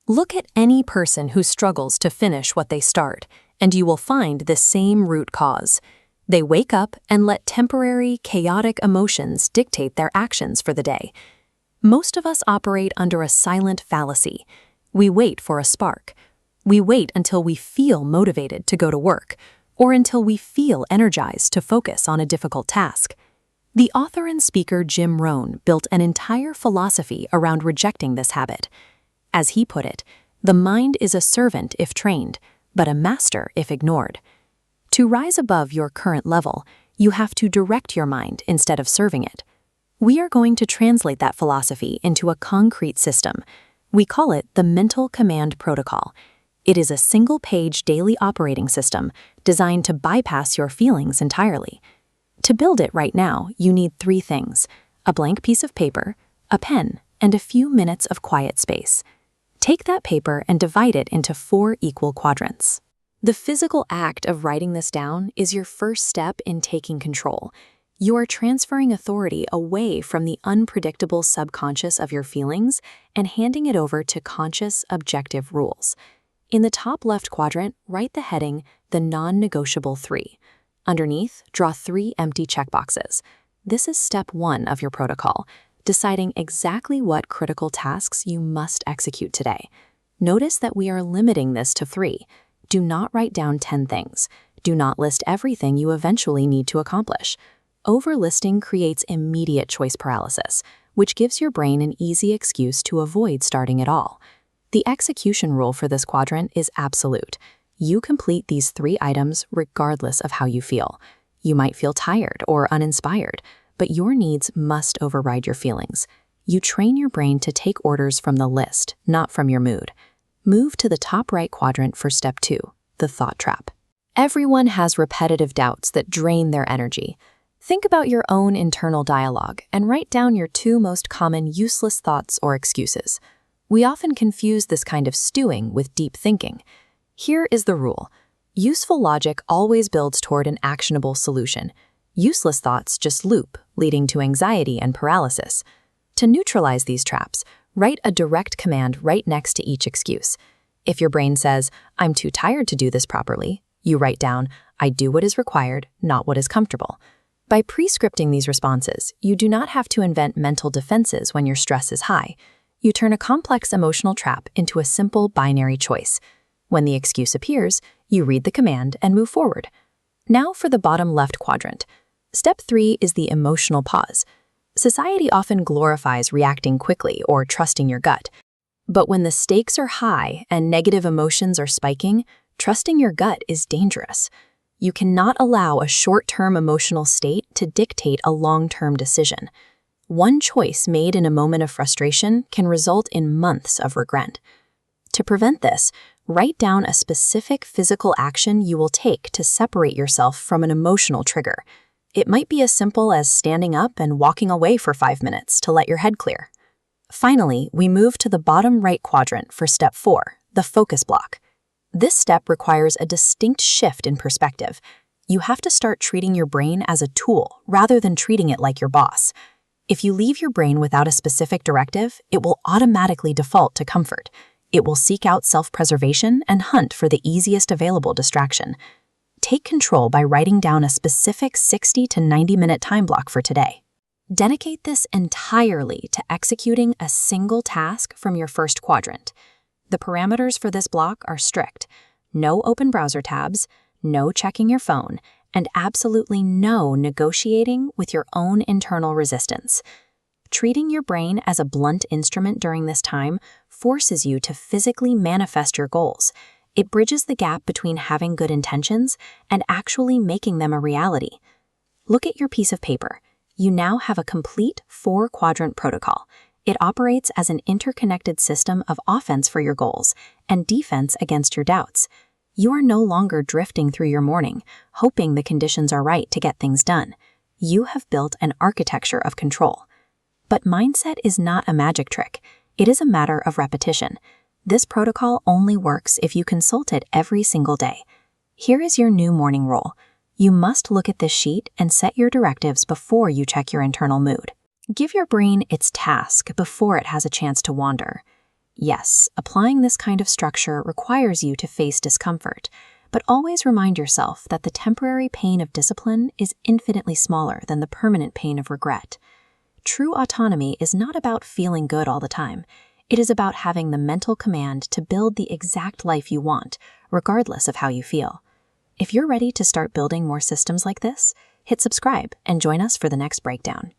Look at any person who struggles to finish what they start, and you will find the same root cause. They wake up and let temporary, chaotic emotions dictate their actions for the day. Most of us operate under a silent fallacy. We wait for a spark. We wait until we feel motivated to go to work, or until we feel energized to focus on a difficult task. The author and speaker Jim Rohn built an entire philosophy around rejecting this habit. As he put it, the mind is a servant if trained, but a master if ignored. To rise above your current level, you have to direct your mind instead of serving it. We are going to translate that philosophy into a concrete system. We call it the Mental Command Protocol. It is a single-page daily operating system designed to bypass your feelings entirely. To build it right now, you need 3 things: a blank piece of paper, a pen, and a few minutes of quiet space. Take that paper and divide it into 4 equal quadrants. The physical act of writing this down is your first step in taking control. You are transferring authority away from the unpredictable subconscious of your feelings and handing it over to conscious, objective rules. In the top left quadrant, write the heading, the non-negotiable 3. Underneath, draw 3 empty checkboxes. This is step 1 of your protocol, deciding exactly what critical tasks you must execute today. Notice that we are limiting this to 3. Do not write down 10 things. Do not list everything you eventually need to accomplish. Overlisting creates immediate choice paralysis, which gives your brain an easy excuse to avoid starting at all. The execution rule for this quadrant is absolute. You complete these 3 items regardless of how you feel. You might feel tired or uninspired, but your needs must override your feelings. You train your brain to take orders from the list, not from your mood. Move to the top right quadrant for step 2, the thought trap. Everyone has repetitive doubts that drain their energy. Think about your own internal dialogue and write down your 2 most common useless thoughts or excuses. We often confuse this kind of stewing with deep thinking. Here is the rule. Useful logic always builds toward an actionable solution. Useless thoughts just loop, leading to anxiety and paralysis. To neutralize these traps, write a direct command right next to each excuse. If your brain says, "I'm too tired to do this properly," you write down, "I do what is required, not what is comfortable." By pre-scripting these responses, you do not have to invent mental defenses when your stress is high. You turn a complex emotional trap into a simple binary choice. When the excuse appears, you read the command and move forward. Now for the bottom left quadrant. Step 3 is the emotional pause. Society often glorifies reacting quickly or trusting your gut. But when the stakes are high and negative emotions are spiking, trusting your gut is dangerous. You cannot allow a short-term emotional state to dictate a long-term decision. One choice made in a moment of frustration can result in months of regret. To prevent this, write down a specific physical action you will take to separate yourself from an emotional trigger. It might be as simple as standing up and walking away for 5 minutes to let your head clear. Finally, we move to the bottom right quadrant for step 4, the focus block. This step requires a distinct shift in perspective. You have to start treating your brain as a tool rather than treating it like your boss. If you leave your brain without a specific directive, it will automatically default to comfort. It will seek out self-preservation and hunt for the easiest available distraction. Take control by writing down a specific 60 to 90-minute time block for today. Dedicate this entirely to executing a single task from your first quadrant. The parameters for this block are strict. No open browser tabs, no checking your phone, and absolutely no negotiating with your own internal resistance. Treating your brain as a blunt instrument during this time forces you to physically manifest your goals. It bridges the gap between having good intentions and actually making them a reality. Look at your piece of paper. You now have a complete 4-quadrant protocol. It operates as an interconnected system of offense for your goals and defense against your doubts. You are no longer drifting through your morning, hoping the conditions are right to get things done. You have built an architecture of control. But mindset is not a magic trick. It is a matter of repetition. This protocol only works if you consult it every single day. Here is your new morning rule. You must look at this sheet and set your directives before you check your internal mood. Give your brain its task before it has a chance to wander. Yes, applying this kind of structure requires you to face discomfort, but always remind yourself that the temporary pain of discipline is infinitely smaller than the permanent pain of regret. True autonomy is not about feeling good all the time. It is about having the mental command to build the exact life you want, regardless of how you feel. If you're ready to start building more systems like this, hit subscribe and join us for the next breakdown.